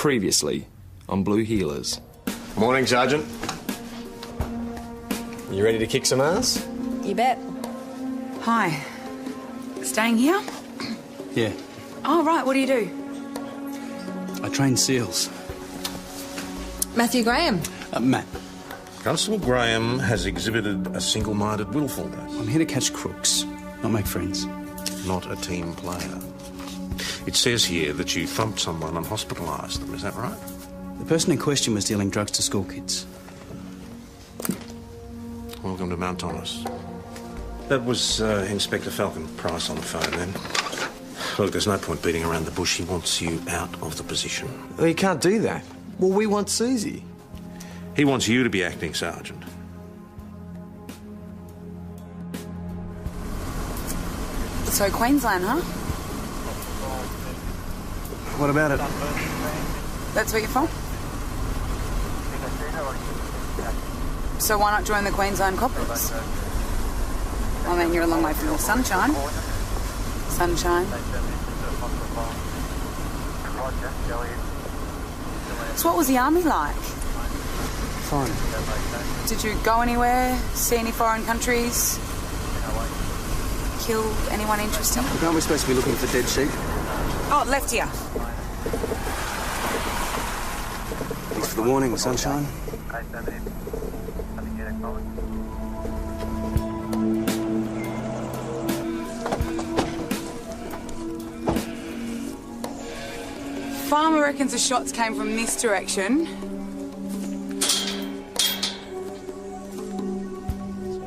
Previously on Blue Healers. Morning, Sergeant. You ready to kick some ass? You bet. Hi. Staying here? Yeah, Oh, right, what do you do? I train SEALs. Matthew Graham. Matt, Constable Graham has exhibited a single-minded willfulness, I'm here to catch crooks, not make friends. not a team player. It says here that you thumped someone and hospitalised them, is that right? The person in question was dealing drugs to school kids. Welcome to Mount Thomas. That was Inspector Falcon Price on the phone then. Look, there's no point beating around the bush. He wants you out of the position. Well, you can't do that. Well, we want Susie. He wants you to be acting sergeant. So Queensland, huh? What about it? That's where you're from? So why not join the Queensland Coppers? I mean, you're a long way from the sunshine. Sunshine. So what was the army like? Fine. Did you go anywhere? See any foreign countries? Kill anyone interesting? Look, aren't we supposed to be looking for dead sheep? Oh, left here. Thanks for the warning, sunshine. Farmer reckons the shots came from this direction.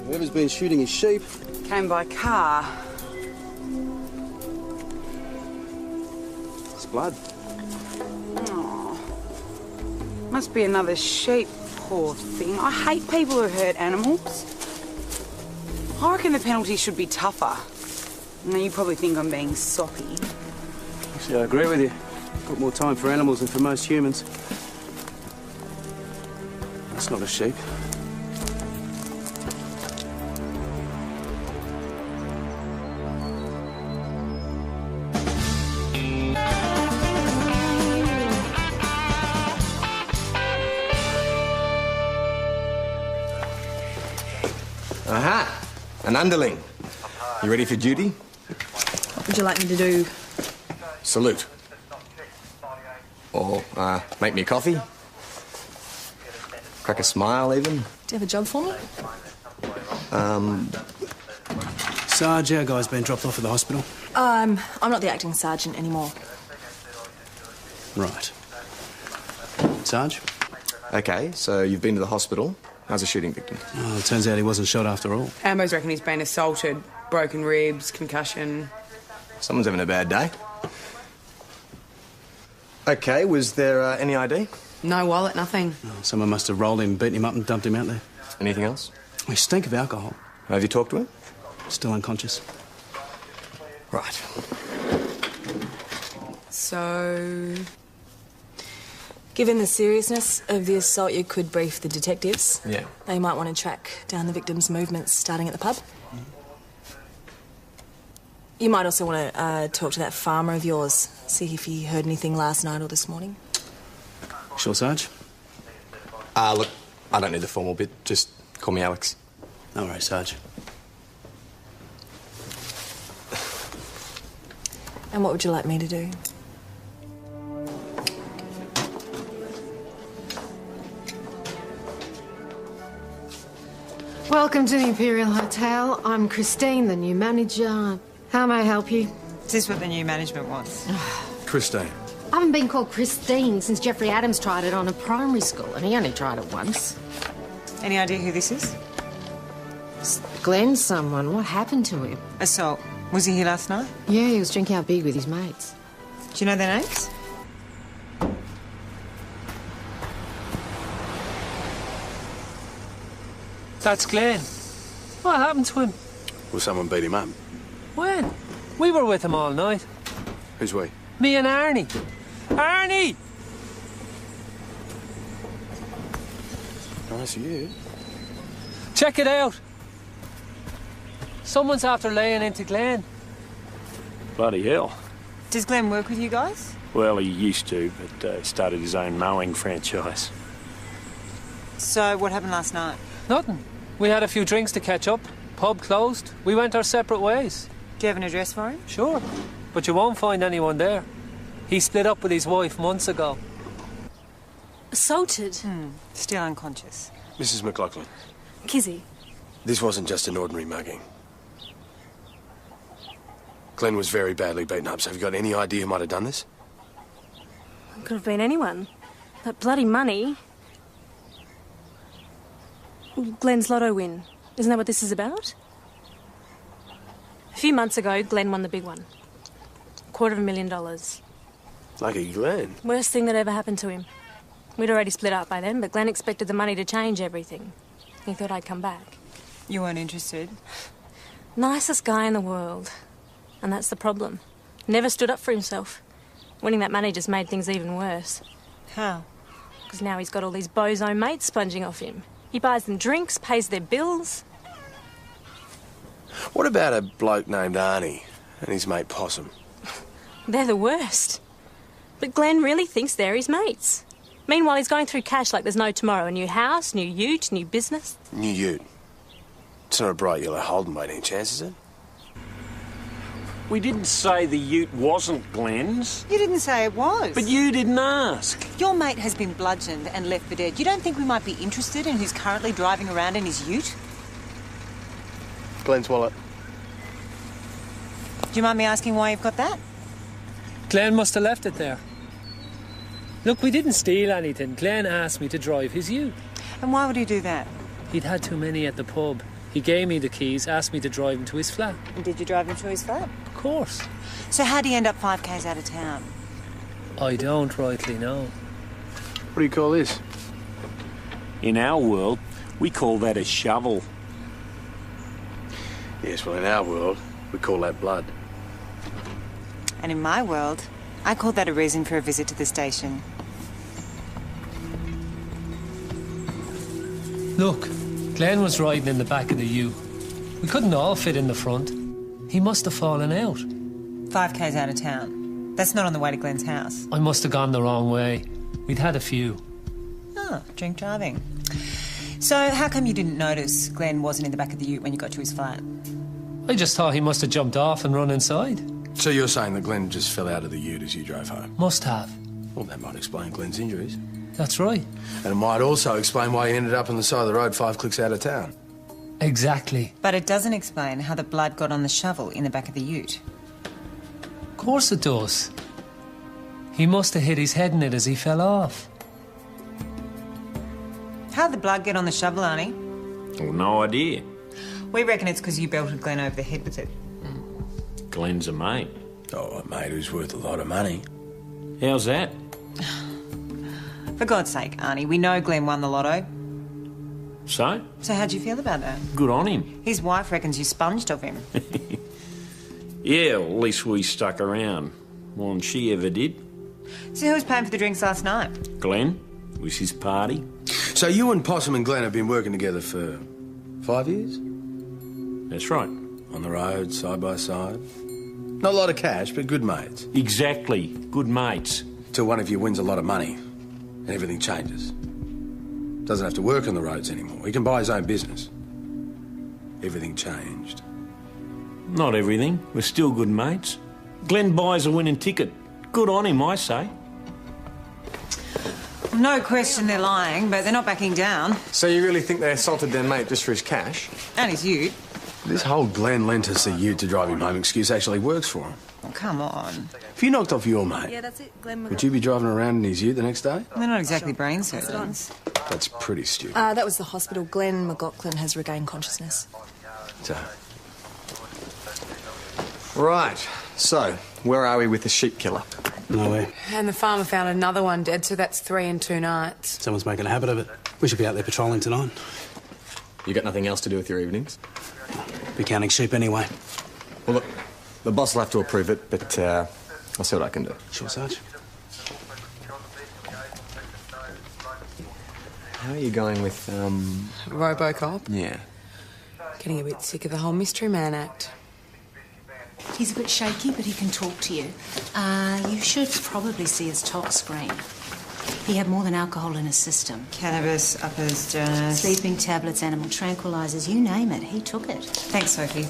Whoever's been shooting his sheep. Came by car. It's blood. Oh, must be another sheep, poor thing. I hate people who hurt animals. I reckon the penalty should be tougher. Now, you probably think I'm being soppy. Actually, I agree with you. Got more time for animals than for most humans. That's not a sheep. Aha! An underling. You ready for duty? What would you like me to do? Salute. Or, make me a coffee. Crack a smile, even. Do you have a job for me? Sarge, our guy's been dropped off at the hospital. I'm not the acting sergeant anymore. Right. Sarge? Okay, so you've been to the hospital. How's the shooting victim? Oh, it turns out he wasn't shot after all. Ambos reckon he's been assaulted, broken ribs, concussion. Someone's having a bad day. Okay, was there any ID? No wallet, nothing. Oh, someone must have rolled him, beaten him up and dumped him out there. Anything else? We stink of alcohol. Have you talked to him? Still unconscious. Right. So... Given the seriousness of the assault, you could brief the detectives. Yeah. They might want to track down the victim's movements starting at the pub. You might also want to talk to that farmer of yours, see if he heard anything last night or this morning. Sure, Sarge? Look, I don't need the formal bit. Just call me Alex. No worries, Sarge. And what would you like me to do? Welcome to the Imperial Hotel. I'm Christine, the new manager. How may I help you? Is this what the new management wants? Christine. I haven't been called Christine since Jeffrey Adams tried it on a primary school, and he only tried it once. Any idea who this is? Glenn someone. What happened to him? Assault. Was he here last night? Yeah, he was drinking out big with his mates. Do you know their names? That's Glenn. What happened to him? Well, someone beat him up. When? We were with him all night. Who's we? Me and Arnie. Arnie! Nice of you. Check it out. Someone's after laying into Glenn. Bloody hell. Does Glenn work with you guys? Well, he used to, but started his own mowing franchise. So, what happened last night? Nothing. We had a few drinks to catch up. Pub closed. We went our separate ways. Do you have an address for him? Sure. But you won't find anyone there. He split up with his wife months ago. Assaulted? Still unconscious. Mrs. McLaughlin, Kizzy? this wasn't just an ordinary mugging. Glenn was very badly beaten up, so have you got any idea who might have done this? Could have been anyone. That bloody money. Glenn's lotto win. Isn't that what this is about? A few months ago, Glenn won the big one. $250,000. Lucky Glenn. Worst thing that ever happened to him. We'd already split up by then, but Glenn expected the money to change everything. He thought I'd come back. You weren't interested? Nicest guy in the world. And that's the problem. Never stood up for himself. Winning that money just made things even worse. How? Because now he's got all these bozo mates sponging off him. He buys them drinks, pays their bills. What about a bloke named Arnie and his mate Possum? They're the worst. But Glenn really thinks they're his mates. Meanwhile, he's going through cash like there's no tomorrow. A new house, new ute, new business. New ute. It's not a bright yellow Holden by any chance, is it? We didn't say the ute wasn't Glenn's. You didn't say it was. But you didn't ask. Your mate has been bludgeoned and left for dead. You don't think we might be interested in who's currently driving around in his ute? Glenn's wallet. Do you mind me asking why you've got that? Glenn must have left it there. Look, we didn't steal anything. Glenn asked me to drive his ute. And why would he do that? He'd had too many at the pub. He gave me the keys, asked me to drive him to his flat. And did you drive him to his flat? Of course. So how'd he end up 5k's out of town? I don't rightly know. What do you call this? In our world, we call that a shovel. Yes, well, in our world, we call that blood. And in my world, I call that a reason for a visit to the station. Look, Glenn was riding in the back of the ute. We couldn't all fit in the front. He must have fallen out. 5k's out of town. That's not on the way to Glenn's house. I must have gone the wrong way. We'd had a few. Oh, drink driving. So how come you didn't notice Glenn wasn't in the back of the ute when you got to his flat? I just thought he must have jumped off and run inside. So you're saying that Glenn just fell out of the ute as you drove home? Must have. Well, that might explain Glenn's injuries. That's right. And it might also explain why he ended up on the side of the road 5 clicks out of town. Exactly. But it doesn't explain how the blood got on the shovel in the back of the ute. Of course it does. He must have hit his head in it as he fell off. How'd the blood get on the shovel, Arnie? Well, no idea. We reckon it's because you belted Glenn over the head with it. Glenn's a mate. Oh, a mate who's worth a lot of money. How's that? For God's sake, Arnie, we know Glenn won the lotto. So? So how'd you feel about that? Good on him. His wife reckons you sponged off him. Yeah, well, at least we stuck around. More than she ever did. So who was paying for the drinks last night? Glenn. It was his party. So you and Possum and Glenn have been working together for 5 years? That's right. On the road, side by side? Not a lot of cash, but good mates. Exactly. Good mates. Till one of you wins a lot of money and everything changes. Doesn't have to work on the roads anymore. He can buy his own business. Everything changed. Not everything. We're still good mates. Glenn buys a winning ticket. Good on him, I say. No question they're lying, but they're not backing down. So you really think they assaulted their mate just for his cash? And his ute. This whole Glenn lent us a ute to drive him home excuse actually works for him. Oh, come on. If you knocked off your mate, Yeah, that's it. Glenn would you be driving around in his ute the next day? They're not exactly brain surgeons. That's pretty stupid. That was the hospital. Glenn McLaughlin has regained consciousness. So, Right. So, where are we with the sheep killer? Nowhere. And the farmer found another one dead, so that's 3 in 2 nights. Someone's making a habit of it. We should be out there patrolling tonight. You got nothing else to do with your evenings? Be counting sheep anyway. Well, look, the boss will have to approve it, but I'll see what I can do. Sure, Sarge. How are you going with, Robocop. Yeah. Getting a bit sick of the whole Mystery Man act. He's a bit shaky, but he can talk to you. You should probably see his tox screen. He had more than alcohol in his system. Cannabis, uppers, journals. Sleeping tablets, animal tranquilizers, you name it, he took it. Thanks, Sophie.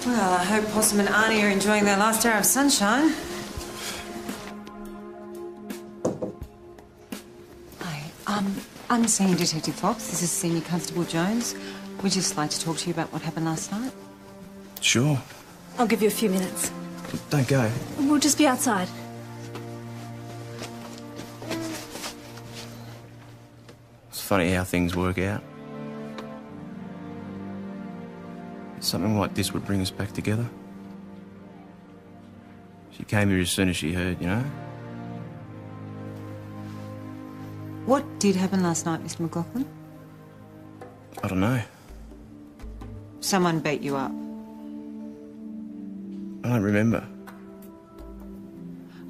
Well, I hope Possum and Arnie are enjoying their last hour of sunshine. Hi, I'm Senior Detective Fox. This is Senior Constable Jones. We'd just like to talk to you about what happened last night. Sure. I'll give you a few minutes. Don't go. We'll just be outside. It's funny how things work out. Something like this would bring us back together. She came here as soon as she heard, you know? What did happen last night, Mr. McLaughlin? I don't know. Someone beat you up. I don't remember.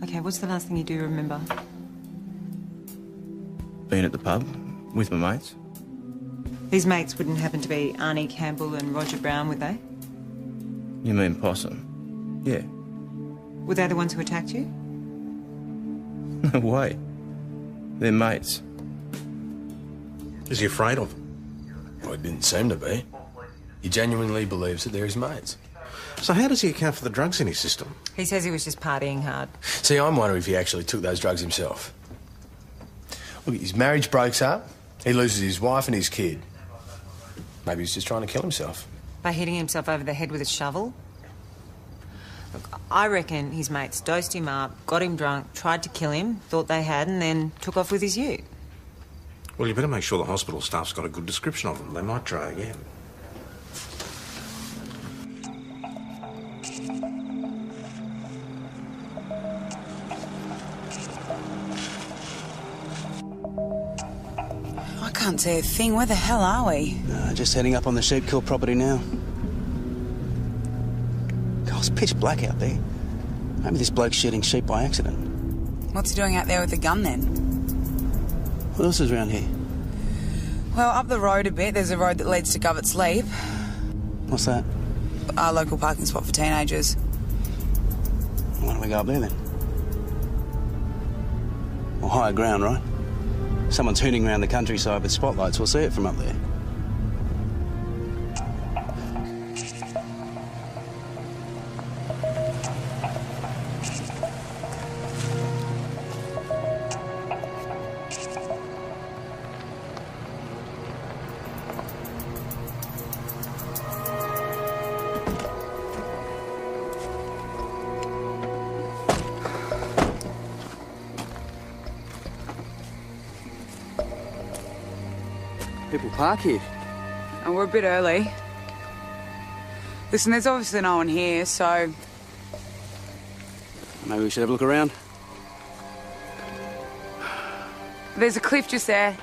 Okay, what's the last thing you do remember? Being at the pub with my mates. These mates wouldn't happen to be Arnie Campbell and Roger Brown, would they? You mean Possum? Yeah. Were they the ones who attacked you? No way. They're mates. Is he afraid of them? Well, he didn't seem to be. He genuinely believes that they're his mates. So how does he account for the drugs in his system? He says he was just partying hard. See, I'm wondering if he actually took those drugs himself. Look, his marriage breaks up, he loses his wife and his kid. Maybe he's just trying to kill himself. By hitting himself over the head with a shovel? Look, I reckon his mates dosed him up, got him drunk, tried to kill him, thought they had, and then took off with his ute. Well, you better make sure the hospital staff's got a good description of them. They might try again. I can't see a thing. Where the hell are we? Just heading up on the sheep kill property now. God, it's pitch black out there. Maybe this bloke's shooting sheep by accident. What's he doing out there with a gun then? What else is around here? Well, up the road a bit, there's a road that leads to Govet's Leap. What's that? Our local parking spot for teenagers. Why don't we go up there then? Well, higher ground, right? Someone's hooning around the countryside with spotlights. We'll see it from up there. People park here. And we're a bit early. Listen, there's obviously no one here, so... Maybe we should have a look around. There's a cliff just there.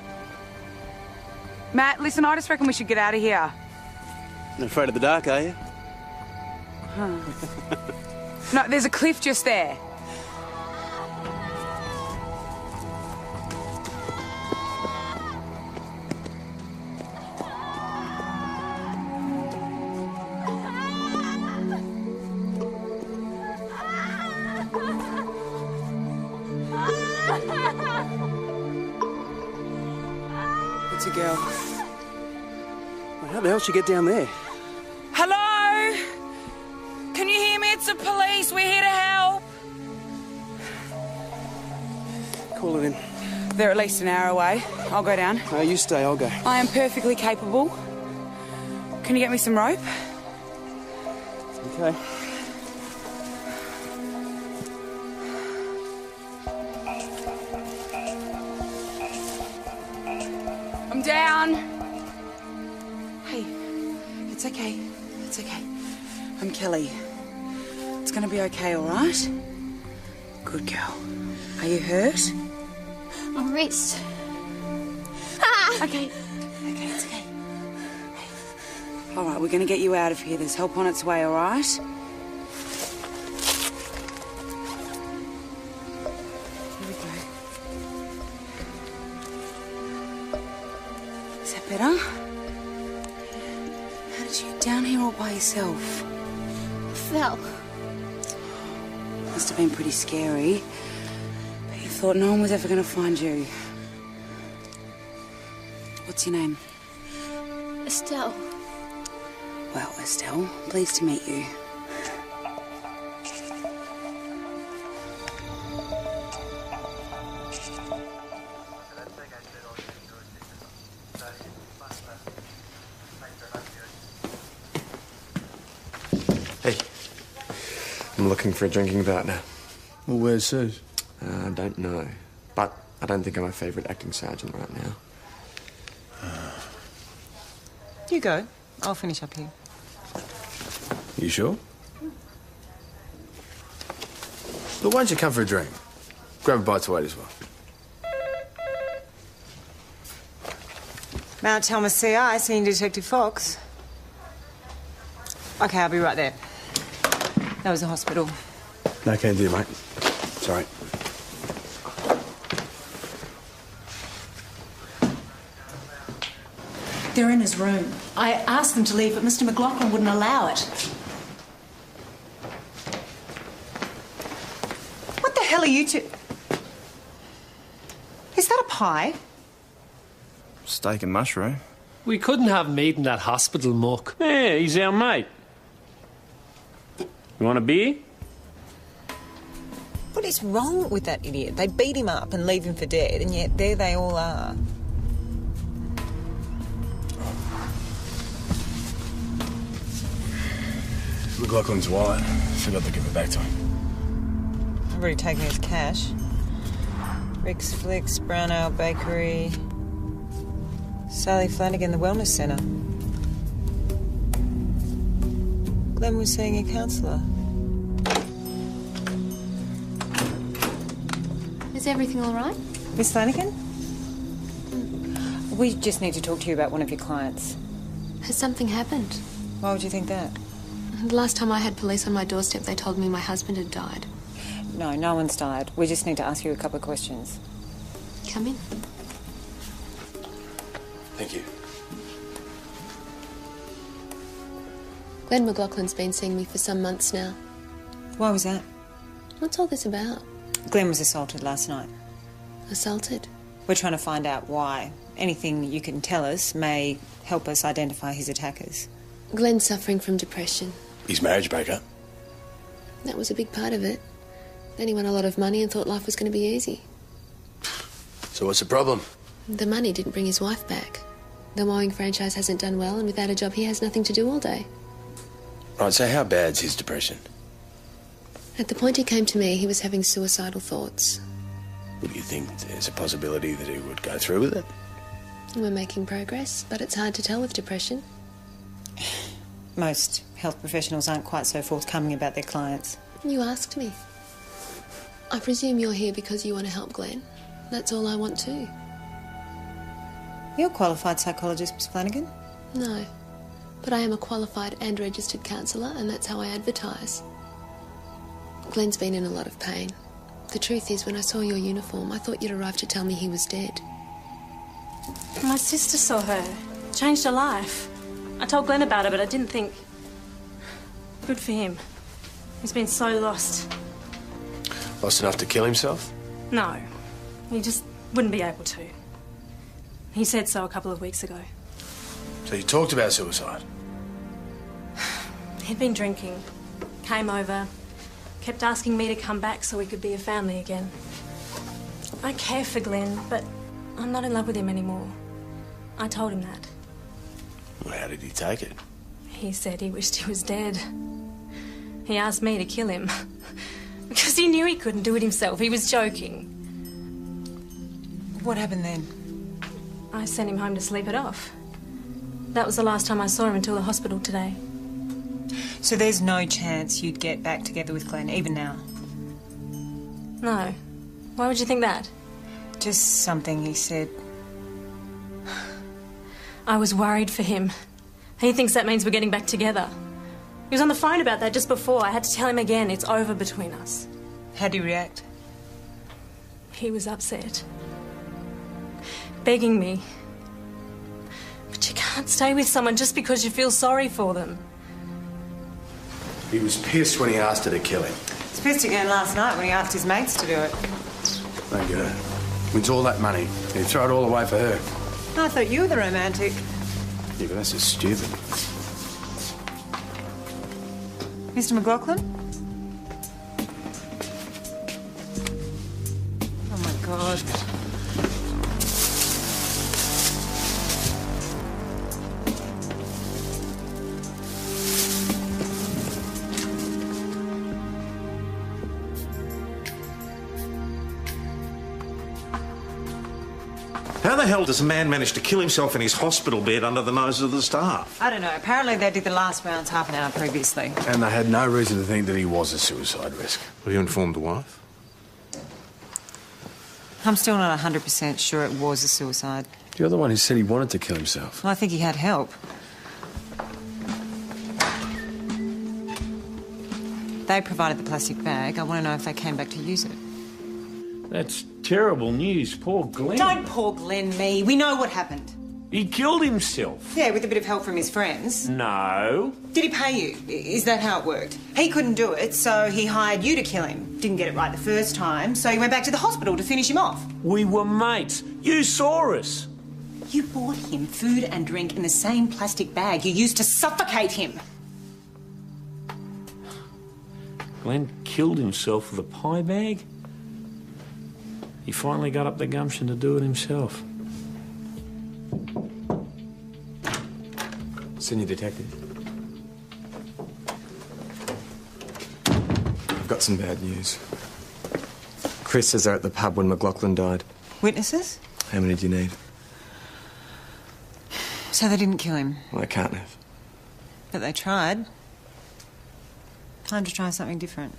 Matt, listen, I just reckon we should get out of here. Not afraid of the dark, are you? Huh. No, there's a cliff just there. It's a girl. Well, how the hell did she get down there? Hello? Can you hear me? It's the police. We're here to help. Call it in. They're at least an hour away. I'll go down. No, you stay, I'll go. I am perfectly capable. Can you get me some rope? Okay. I'm down. Hey, it's okay. It's okay. I'm Kelly. It's gonna be okay, all right? Good girl. Are you hurt? My wrist. Okay. Okay, it's okay. All right, we're gonna get you out of here. There's help on its way, all right? Here we go. Is that better? How did you get down here all by yourself? Fell. Must have been pretty scary. But you thought no one was ever going to find you. What's your name? Estelle. Well, Estelle, pleased to meet you. Hey. I'm looking for a drinking partner. Well, where's Suze? I don't know. But I don't think I'm my favourite acting sergeant right now. You go. I'll finish up here. You sure? Look, why don't you come for a drink? Grab a bite to eat as well. Mount Thomas CI, Senior Detective Fox. OK, I'll be right there. That was the hospital. No can do, mate. Sorry. They're in his room. I asked them to leave, but Mr. McLaughlin wouldn't allow it. What the hell are you two... Is that a pie? Steak and mushroom. We couldn't have meat in that hospital muck. Yeah, he's our mate. You want a beer? What is wrong with that idiot? They beat him up and leave him for dead, and yet there they all are. McLaughlin's wallet. Forgot to give it back to him. I've already taken his cash. Rick's Flicks, Brown Ale Bakery, Sally Flanagan, the Wellness Centre. Glenn was seeing a counsellor. Is everything all right? Miss Flanagan? We just need to talk to you about one of your clients. Has something happened? Why would you think that? The last time I had police on my doorstep, they told me my husband had died. No, no one's died. We just need to ask you a couple of questions. Come in. Thank you. Glenn McLaughlin's been seeing me for some months now. Why was that? What's all this about? Glenn was assaulted last night. Assaulted? We're trying to find out why. Anything you can tell us may help us identify his attackers. Glenn's suffering from depression. His marriage breakup. That was a big part of it. Then he won a lot of money and thought life was going to be easy. So what's the problem? The money didn't bring his wife back. The mowing franchise hasn't done well, and without a job, he has nothing to do all day. Right, so how bad's his depression? At the point he came to me, he was having suicidal thoughts. Do you think there's a possibility that he would go through with it? We're making progress, but it's hard to tell with depression. Most health professionals aren't quite so forthcoming about their clients. You asked me. I presume you're here because you want to help Glenn. That's all I want too. You're a qualified psychologist, Miss Flanagan? No, but I am a qualified and registered counsellor, and that's how I advertise. Glenn's been in a lot of pain. The truth is, when I saw your uniform, I thought you'd arrived to tell me he was dead. My sister saw her. Changed her life. I told Glenn about it, but I didn't think... Good for him. He's been so lost. Lost enough to kill himself? No, he just wouldn't be able to. He said so a couple of weeks ago. So you talked about suicide? He'd been drinking, came over, kept asking me to come back so we could be a family again. I care for Glenn, but I'm not in love with him anymore. I told him that. Well, how did he take it? He said he wished he was dead. He asked me to kill him. Because he knew he couldn't do it himself. He was joking. What happened then? I sent him home to sleep it off. That was the last time I saw him until the hospital today. So there's no chance you'd get back together with Glenn, even now? No. Why would you think that? Just something he said. I was worried for him. He thinks that means we're getting back together. He was on the phone about that just before. I had to tell him again, it's over between us. How'd he react? He was upset. Begging me. But you can't stay with someone just because you feel sorry for them. He was pissed when he asked her to kill him. was pissed again last night when he asked his mates to do it. Thank you. Wins all that money. He'd throw it all away for her. I thought you were the romantic. Yeah, but that's just stupid. Mr. McLaughlin? Oh, my God. How the hell does a man manage to kill himself in his hospital bed under the noses of the staff? I don't know. Apparently they did the last rounds half an hour previously. And they had no reason to think that he was a suicide risk. Have you informed the wife? I'm still not 100% sure it was a suicide. You're the one who said he wanted to kill himself. Well, I think he had help. They provided the plastic bag. I want to know if they came back to use it. That's terrible news. Poor Glenn. Don't poor Glenn me. We know what happened. He killed himself. Yeah, with a bit of help from his friends. No. Did he pay you? Is that how it worked? He couldn't do it, so he hired you to kill him. Didn't get it right the first time, so he went back to the hospital to finish him off. We were mates. You saw us. You bought him food and drink in the same plastic bag you used to suffocate him. Glenn killed himself with a pie bag? He finally got up the gumption to do it himself. Senior detective. I've got some bad news. Chris says they're at the pub when McLaughlin died. Witnesses? How many do you need? So they didn't kill him? Well, they can't have. But they tried. Time to try something different.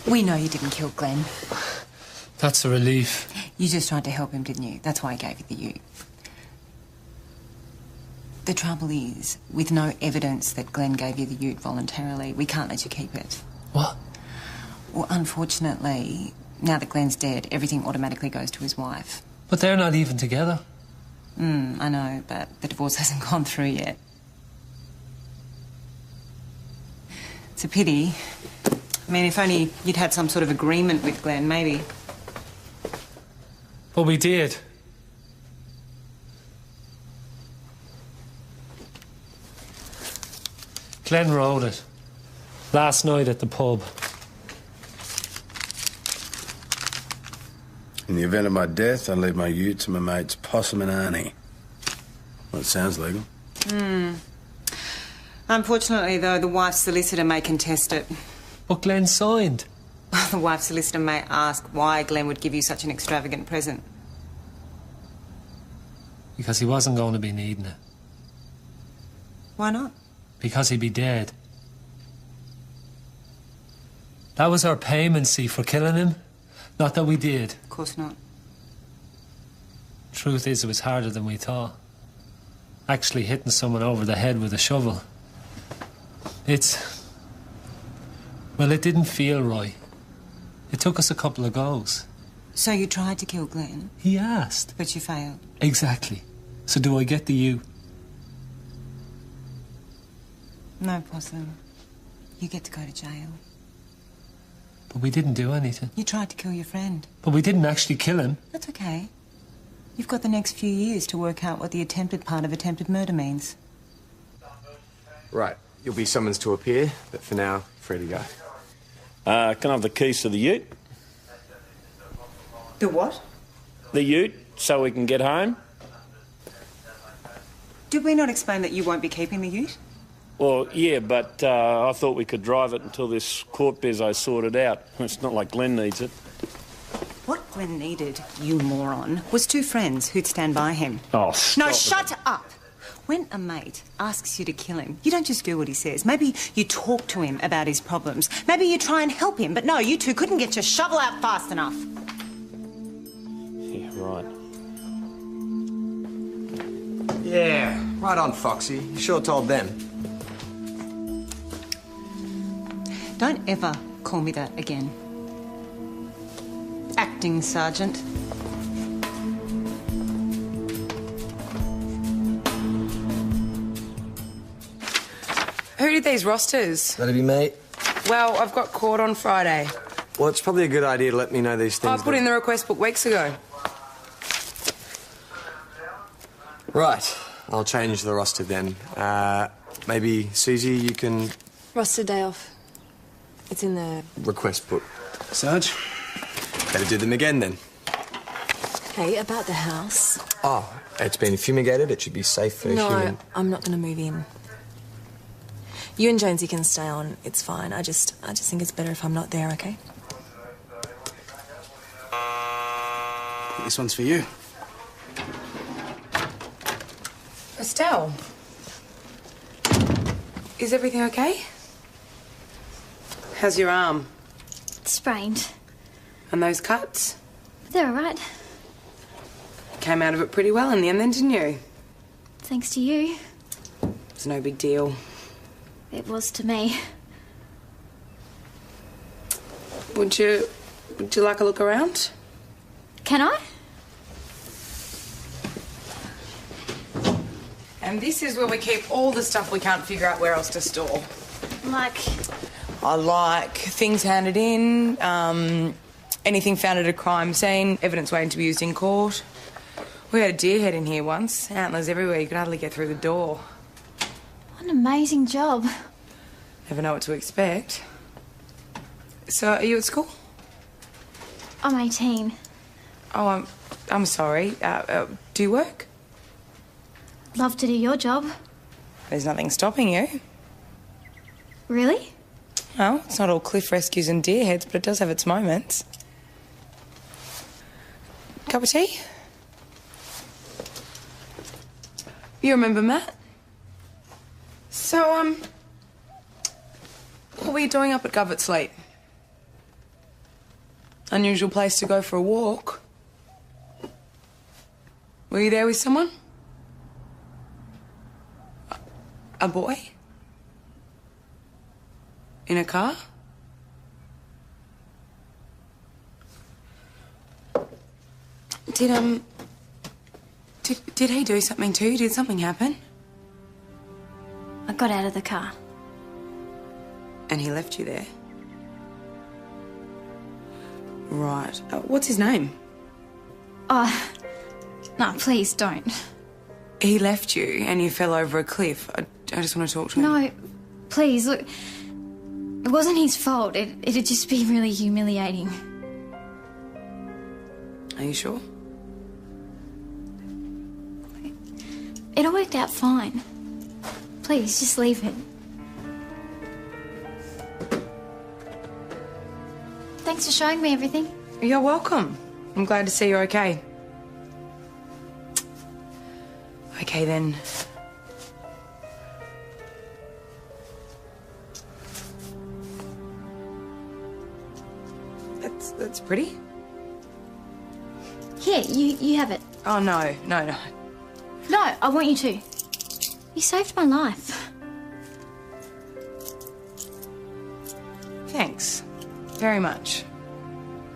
We know you didn't kill Glenn. That's a relief. You just tried to help him, didn't you? That's why I gave you the ute. The trouble is, with no evidence that Glenn gave you the ute voluntarily, we can't let you keep it. What? Well, unfortunately, now that Glenn's dead, everything automatically goes to his wife. But they're not even together. I know, but the divorce hasn't gone through yet. It's a pity. I mean, if only you'd had some sort of agreement with Glenn, maybe. But we did. Glenn wrote it. Last night at the pub. In the event of my death, I leave my ute to my mates Possum and Arnie. Well, it sounds legal. Unfortunately, though, the wife's solicitor may contest it. But Glenn signed. The wife's solicitor may ask why Glenn would give you such an extravagant present. Because he wasn't going to be needing it. Why not? Because he'd be dead. That was our payment, see, for killing him. Not that we did. Of course not. Truth is, it was harder than we thought. Actually hitting someone over the head with a shovel. Well, it didn't feel right. It took us a couple of goes. So you tried to kill Glenn? He asked. But you failed? Exactly. So do I get the ute? No, Possum. You get to go to jail. But we didn't do anything. You tried to kill your friend. But we didn't actually kill him. That's okay. You've got the next few years to work out what the attempted part of attempted murder means. Right. You'll be summoned to appear, but for now, free to go. Can I have the keys to the ute? The what? The ute, so we can get home? Did we not explain that you won't be keeping the ute? Well, yeah, but I thought we could drive it until this court bezo sorted out. It's not like Glenn needs it. What Glenn needed, you moron, was two friends who'd stand by him. Oh, stop. No, shut up! When a mate asks you to kill him, you don't just do what he says. Maybe you talk to him about his problems. Maybe you try and help him. But no, you two couldn't get your shovel out fast enough. Yeah, right. Yeah, right on, Foxy. You sure told them. Don't ever call me that again. Acting Sergeant. Who did these rosters? That'd be me. Well, I've got court on Friday. Well, it's probably a good idea to let me know these things. I put in the request book weeks ago. Right. I'll change the roster then. Maybe, Susie, you can... Roster day off. It's in the... request book. Sarge? Better do them again then. Hey, about the house. Oh, it's been fumigated. It should be safe for human... No, I'm not going to move in. You and Jonesy can stay on. It's fine. I just think it's better if I'm not there, okay? This one's for you. Estelle, is everything okay? How's your arm? Sprained. And those cuts? They're all right. Came out of it pretty well in the end then, didn't you? Thanks to you. It's no big deal. It was to me. Would you like a look around? Can I? And this is where we keep all the stuff we can't figure out where else to store. Like? I like things handed in, anything found at a crime scene, evidence waiting to be used in court. We had a deer head in here once, antlers everywhere, you could hardly get through the door. What an amazing job. Never know what to expect. So, are you at school? I'm 18. Oh, I'm sorry. Do you work? Love to do your job. There's nothing stopping you. Really? Well, it's not all cliff rescues and deer heads, but it does have its moments. Cup of tea? You remember Matt? So, what were you doing up at Govett Sleep? Unusual place to go for a walk. Were you there with someone? A boy? In a car? Did he do something to you? Did something happen? I got out of the car. And he left you there? Right. What's his name? Oh, no, please don't. He left you and you fell over a cliff. I just want to talk to him. No, please, look. It wasn't his fault. It'd just be really humiliating. Are you sure? It all worked out fine. Please, just leave it. Thanks for showing me everything. You're welcome. I'm glad to see you're okay. Okay, then. That's pretty. Here, you have it. Oh, no. No, I want you to. You saved my life. Thanks. Very much.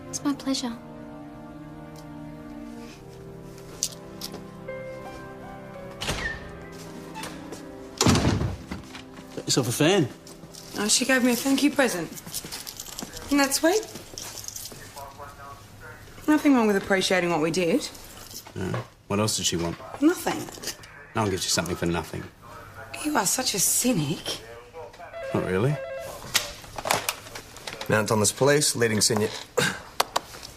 It's my pleasure. Got yourself a fan. Oh, she gave me a thank you present. Isn't that sweet? Nothing wrong with appreciating what we did. What else did she want? Nothing. No one gives you something for nothing. You are such a cynic. Not really. Mount Thomas Police, leading senior...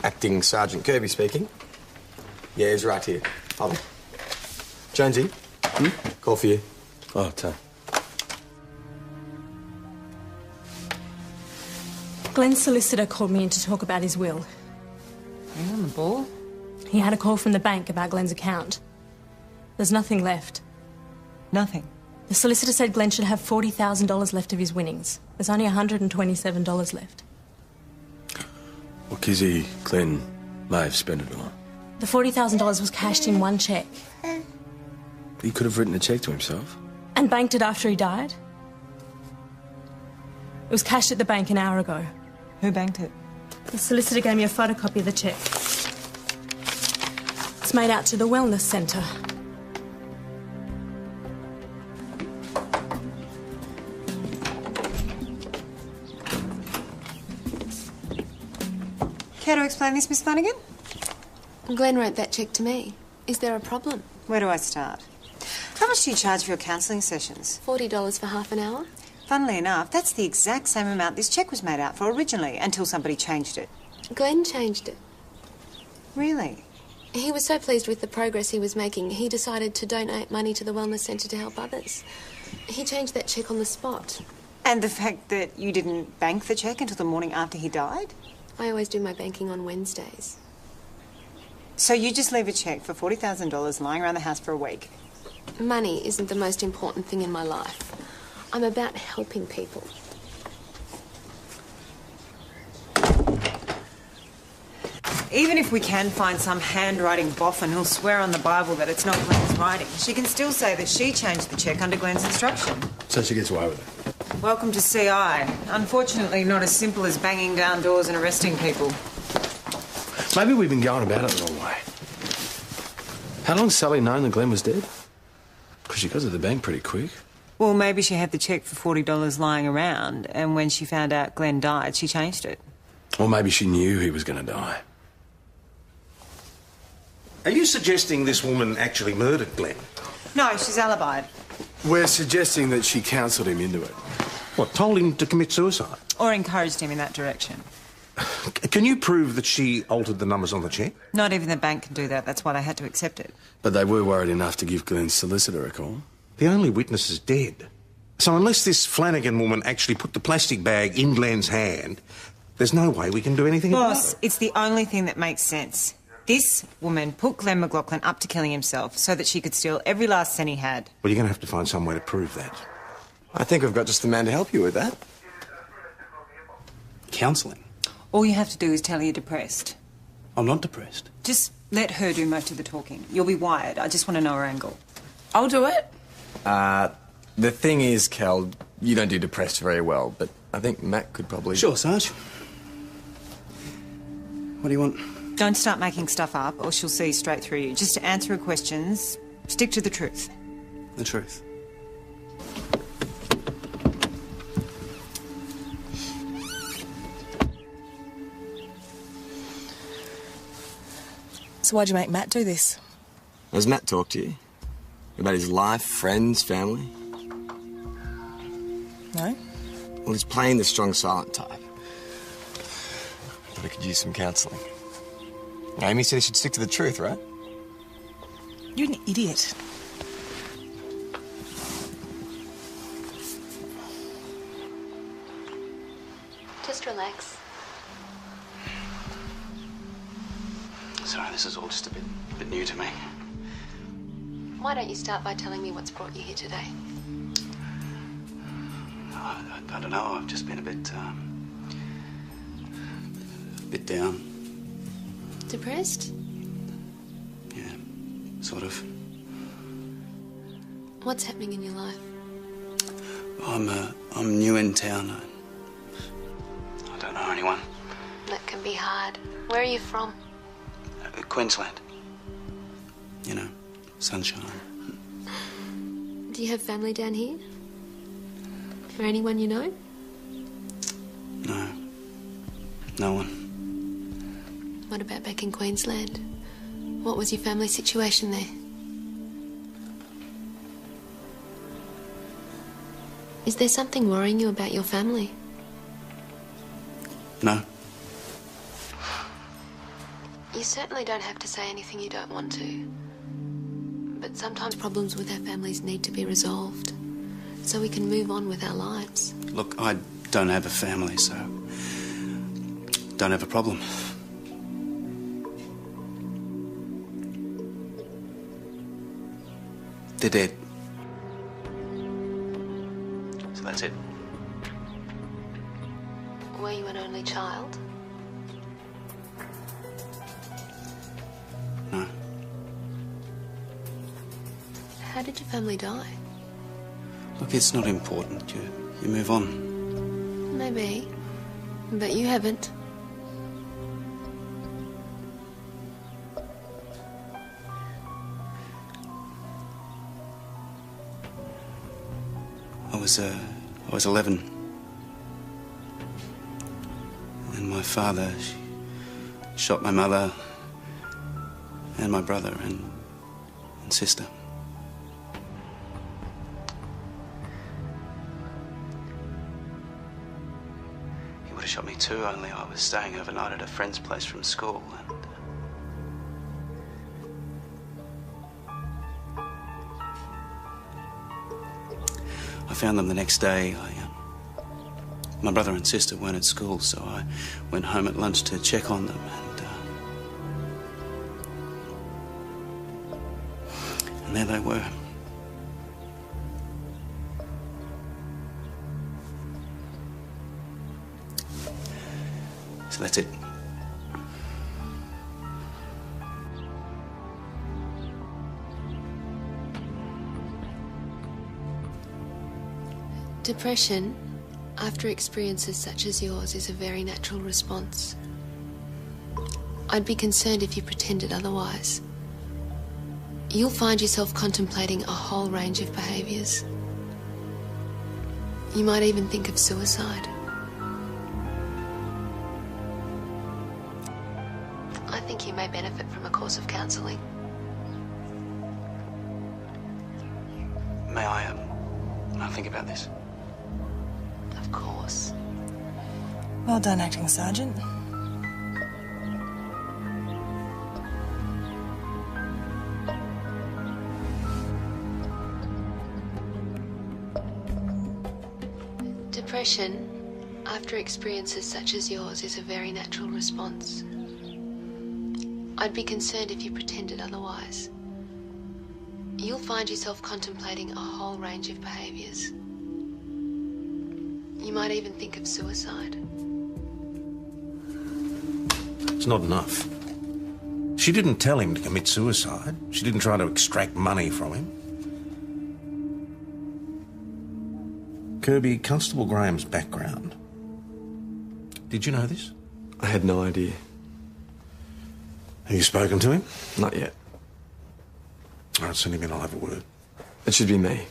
Acting Sergeant Kirby speaking. Yeah, he's right here. Hold on. Jonesy, call for you. Oh, Tom. Glenn's solicitor called me in to talk about his will. Are you on the ball? He had a call from the bank about Glenn's account. There's nothing left. Nothing? The solicitor said Glenn should have $40,000 left of his winnings. There's only $127 left. Well, Kizzy, Glenn may have spent it all. The $40,000 was cashed in one cheque. He could have written a cheque to himself. And banked it after he died. It was cashed at the bank an hour ago. Who banked it? The solicitor gave me a photocopy of the cheque. It's made out to the wellness centre. Care to explain this, Miss Flanagan? Glenn wrote that cheque to me. Is there a problem? Where do I start? How much do you charge for your counselling sessions? $40 for half an hour. Funnily enough, that's the exact same amount this cheque was made out for originally, until somebody changed it. Glenn changed it. Really? He was so pleased with the progress he was making, he decided to donate money to the Wellness Centre to help others. He changed that cheque on the spot. And the fact that you didn't bank the cheque until the morning after he died? I always do my banking on Wednesdays. So you just leave a cheque for $40,000 lying around the house for a week? Money isn't the most important thing in my life. I'm about helping people. Even if we can find some handwriting boffin who'll swear on the Bible that it's not Glenn's writing, she can still say that she changed the cheque under Glenn's instruction. So she gets away with it. Welcome to CI. Unfortunately, not as simple as banging down doors and arresting people. Maybe we've been going about it the wrong way. How long's Sally known that Glenn was dead? Because she got to the bank pretty quick. Well, maybe she had the cheque for $40 lying around, and when she found out Glenn died, she changed it. Or maybe she knew he was going to die. Are you suggesting this woman actually murdered Glenn? No, she's alibied. We're suggesting that she counselled him into it. What, told him to commit suicide? Or encouraged him in that direction. Can you prove that she altered the numbers on the cheque? Not even the bank can do that. That's why they had to accept it. But they were worried enough to give Glenn's solicitor a call. The only witness is dead. So unless this Flanagan woman actually put the plastic bag in Glenn's hand, there's no way we can do anything about it. Boss, it's the only thing that makes sense. This woman put Glenn McLaughlin up to killing himself so that she could steal every last cent he had. Well, you're going to have to find some way to prove that. I think I've got just the man to help you with that. Counselling? All you have to do is tell her you're depressed. I'm not depressed. Just let her do most of the talking. You'll be wired. I just want to know her angle. I'll do it. The thing is, Kel, you don't do depressed very well, but I think Matt could probably... Sure, Sarge. What do you want? Don't start making stuff up or she'll see straight through you. Just to answer her questions, stick to the truth. The truth. So why'd you make Matt do this? Has Matt talked to you? About his life, friends, family? No. Well, he's playing the strong, silent type. I thought I could use some counselling. Amy said he should stick to the truth, right? You're an idiot. Just relax. Sorry, this is all just a bit new to me. Why don't you start by telling me what's brought you here today? I don't know, I've just been a bit down. Depressed? Yeah, sort of. What's happening in your life? I'm new in town. I don't know anyone. That can be hard. Where are you from? Queensland. You know, sunshine. Do you have family down here? Or anyone you know? No. No one. What about back in Queensland? What was your family situation there? Is there something worrying you about your family? No. You certainly don't have to say anything you don't want to. But sometimes problems with our families need to be resolved so we can move on with our lives. Look, I don't have a family, so don't have a problem. They're dead. So that's it. Were you an only child? No. How did your family die? Look, it's not important. You move on. Maybe. But you haven't. I was 11. And my father, shot my mother and my brother and sister. He would have shot me too, only I was staying overnight at a friend's place from school, and I found them the next day. My brother and sister weren't at school, so I went home at lunch to check on them, and there they were. So that's it. Depression, after experiences such as yours, is a very natural response. I'd be concerned if you pretended otherwise. You'll find yourself contemplating a whole range of behaviours. You might even think of suicide. I think you may benefit from a course of counselling. May I think about this? Of course. Well done, Acting Sergeant. Depression, after experiences such as yours, is a very natural response. I'd be concerned if you pretended otherwise. You'll find yourself contemplating a whole range of behaviours. You might even think of suicide. It's not enough. She didn't tell him to commit suicide. She didn't try to extract money from him. Kirby, Constable Graham's background. Did you know this? I had no idea. Have you spoken to him? Not yet. All right, send him in, I'll have a word. It should be me.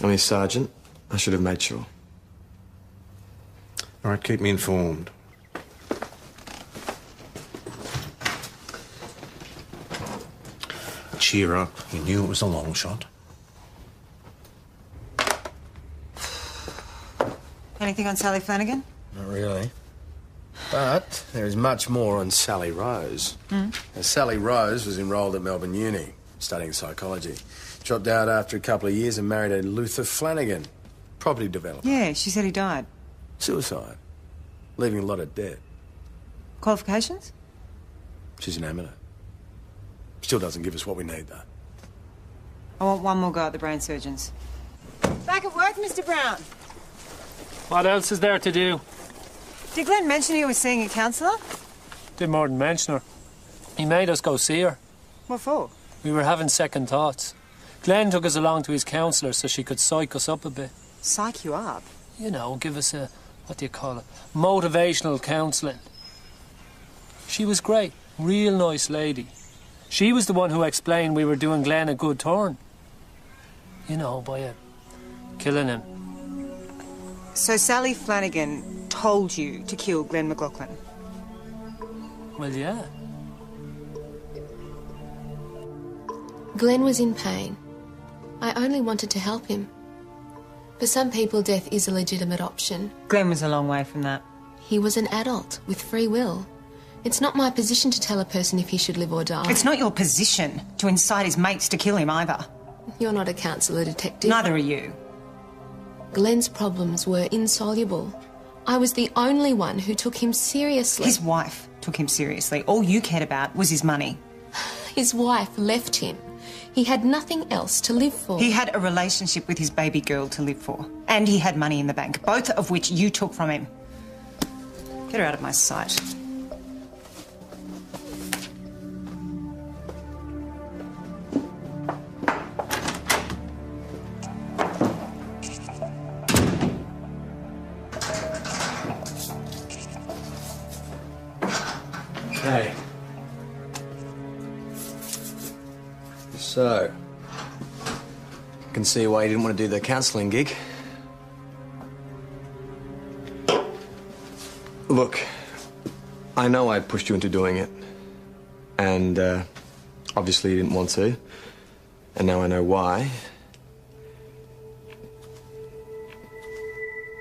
I'm his sergeant. I should have made sure. All right, keep me informed. Cheer up. He knew it was a long shot. Anything on Sally Flanagan? Not really. But there is much more on Sally Rose. Now, Sally Rose was enrolled at Melbourne Uni, studying psychology. Dropped out after a couple of years and married a Luther Flanagan, property developer. Yeah, she said he died. Suicide. Leaving a lot of debt. Qualifications? She's an amateur. Still doesn't give us what we need, though. I want one more go at the brain surgeons. Back at work, Mr. Brown. What else is there to do? Did Glenn mention he was seeing a counsellor? Did more than mention her. He made us go see her. What for? We were having second thoughts. Glenn took us along to his counsellor so she could psych us up a bit. Psych you up? You know, give us a, what do you call it, motivational counselling. She was great, real nice lady. She was the one who explained we were doing Glenn a good turn. You know, by killing him. So Sally Flanagan told you to kill Glenn McLaughlin? Well, yeah. Glenn was in pain. I only wanted to help him. For some people, death is a legitimate option. Glenn was a long way from that. He was an adult with free will. It's not my position to tell a person if he should live or die. It's not your position to incite his mates to kill him either. You're not a counsellor detective. Neither are you. Glenn's problems were insoluble. I was the only one who took him seriously. His wife took him seriously. All you cared about was his money. His wife left him. He had nothing else to live for. He had a relationship with his baby girl to live for. And he had money in the bank, both of which you took from him. Get her out of my sight. Hey. So, I can see why you didn't want to do the counselling gig. Look, I know I pushed you into doing it. And, obviously you didn't want to. And now I know why.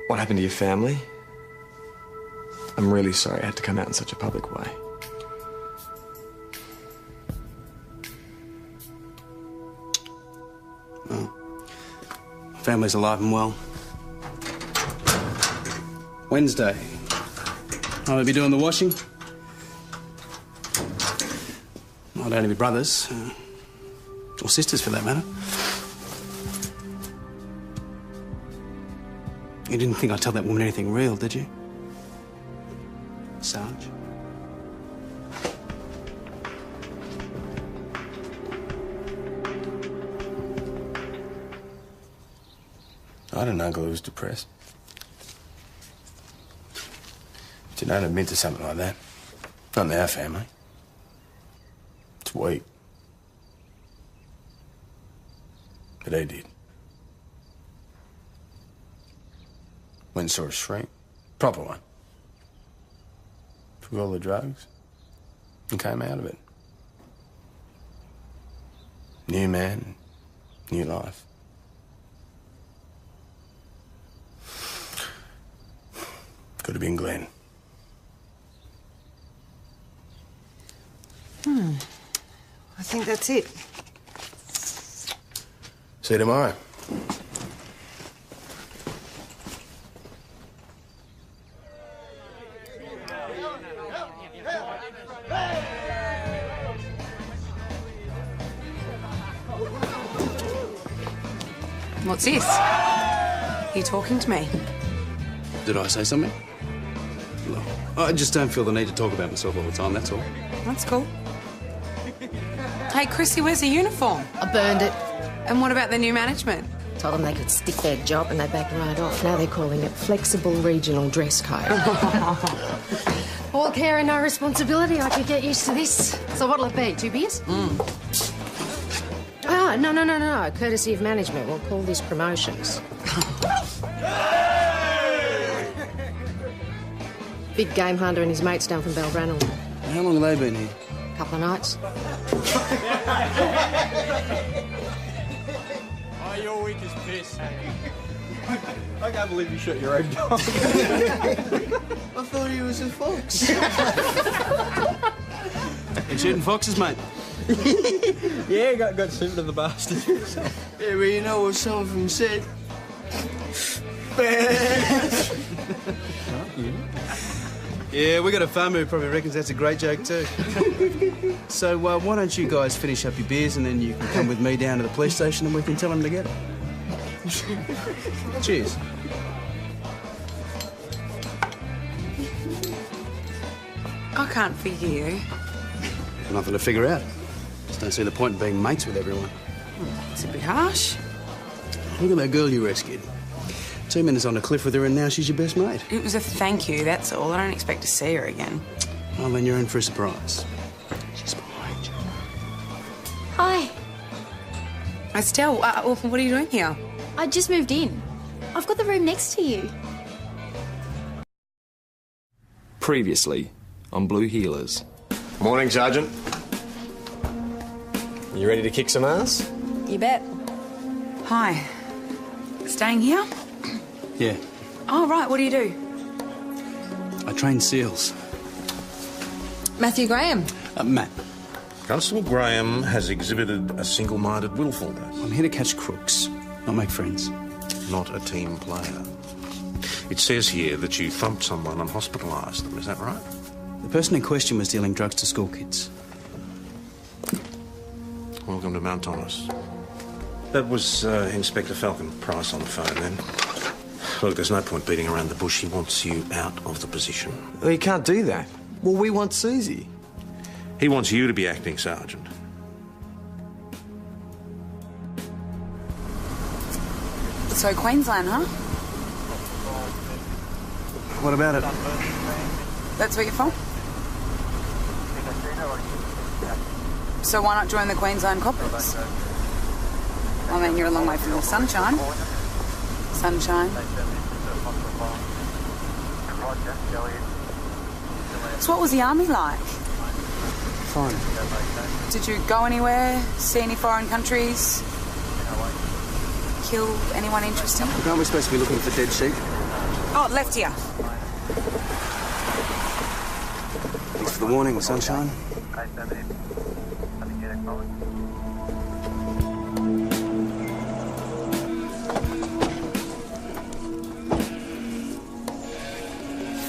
What happened to your family? I'm really sorry I had to come out in such a public way. Well, family's alive and well. Wednesday. I'll be doing the washing. Not only my brothers, or sisters for that matter. You didn't think I'd tell that woman anything real, did you? Sarge? I didn't know Glue was depressed. But you don't admit to something like that. Not in our family. It's weak. But he did. Went and saw a shrink. Proper one. Took all the drugs. And came out of it. New man. New life. Could have been Glenn. I think that's it. See you tomorrow. What's this? Are you talking to me? Did I say something? No. I just don't feel the need to talk about myself all the time, that's all. That's cool. Hey, Chrissy, where's the uniform? I burned it. And what about the new management? Told them they could stick their job and they backed right off. Now they're calling it flexible regional dress code. All care and no responsibility. I could get used to this. So what'll it be? 2 beers? Oh, no. Courtesy of management. We'll call this promotions. Big game hunter and his mates down from Balranald. How long have they been here? Couple of nights. Oh, you're weak as piss. I can't believe you shot your own dog. I thought he was a fox. Been shooting foxes, mate? Yeah, got sent to the bastard. Yeah, but you know what some of them said? Yeah, we got a farmer who probably reckons that's a great joke too. So why don't you guys finish up your beers and then you can come with me down to the police station and we can tell them together. Cheers. I can't figure you. Nothing to figure out. Just don't see the point in being mates with everyone. It's a bit harsh. Look at that girl you rescued. 2 minutes on a cliff with her and now she's your best mate. It was a thank you, that's all. I don't expect to see her again. Well, then you're in for a surprise. She's behind you. Hi. Estelle, what are you doing here? I just moved in. I've got the room next to you. Previously on Blue Heelers. Morning, Sergeant. You ready to kick some ass? You bet. Hi. Staying here? Yeah, Oh, right. What do you do? I train SEALs. Matthew Graham. Matt. Constable Graham has exhibited a single-minded willfulness. I'm here to catch crooks, not make friends. Not a team player. It says here that you thumped someone and hospitalised them, is that right? The person in question was dealing drugs to school kids. Welcome to Mount Thomas. That was Inspector Falcon Price on the phone then. Look, there's no point beating around the bush. He wants you out of the position. Well, you can't do that. Well, we want Susie. He wants you to be acting sergeant. So Queensland, huh? What about it? That's what you're from? So why not join the Queensland Coppers? I mean, you're a long way from the sunshine. Sunshine. So what was the army like? Fine. Did you go anywhere? See any foreign countries? Kill anyone interesting? Look, aren't we supposed to be looking for dead sheep? Oh, left here. Thanks for the warning, sunshine.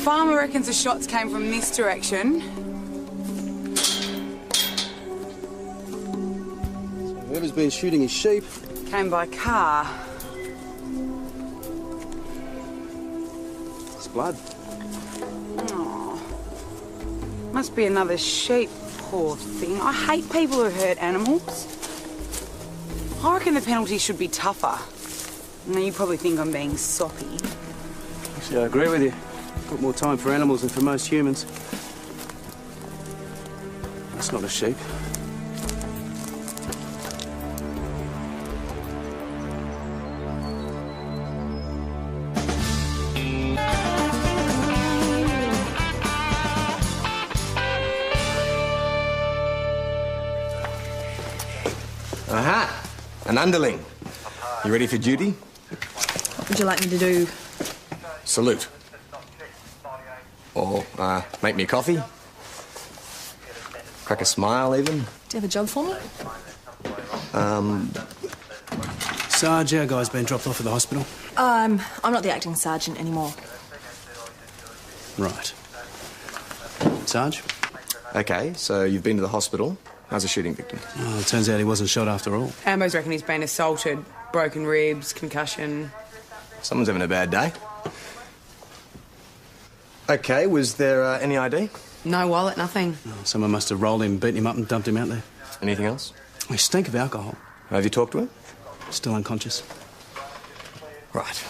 Farmer reckons the shots came from this direction. Whoever's been shooting his sheep came by car. It's blood. Oh, must be another sheep, poor thing. I hate people who hurt animals. I reckon the penalty should be tougher. Now, you probably think I'm being soppy. Actually, I agree with you. Got more time for animals than for most humans. That's not a sheep. Aha! An underling. You ready for duty? What would you like me to do? Salute. Or, make me a coffee. Crack a smile, even. Do you have a job for me? Sarge, our guy's been dropped off at the hospital. I'm not the acting sergeant anymore. Right. Sarge? Okay, so you've been to the hospital. How's the shooting victim? Oh, it turns out he wasn't shot after all. Ambos reckon he's been assaulted, broken ribs, concussion. Someone's having a bad day. Okay, was there any ID? No wallet, nothing. Oh, someone must have rolled him, beaten him up and dumped him out there. Anything else? We stink of alcohol. Have you talked to him? Still unconscious. Right.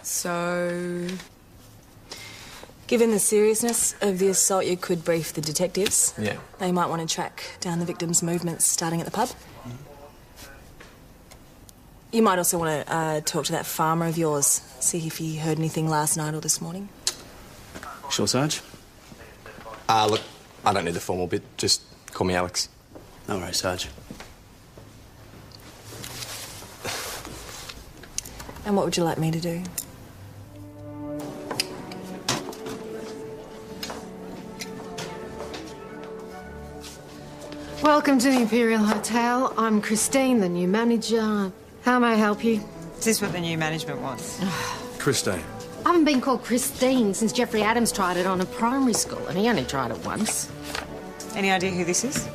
So... Given the seriousness of the assault, you could brief the detectives. Yeah. They might want to track down the victim's movements starting at the pub. You might also want to talk to that farmer of yours, see if he heard anything last night or this morning. Sure, Sarge? Look, I don't need the formal bit. Just call me Alex. No worries, Sarge. And what would you like me to do? Welcome to the Imperial Hotel. I'm Christine, the new manager. How may I help you? Is this what the new management wants? Christine. I haven't been called Christine since Jeffrey Adams tried it on a primary school, and he only tried it once. Any idea who this is?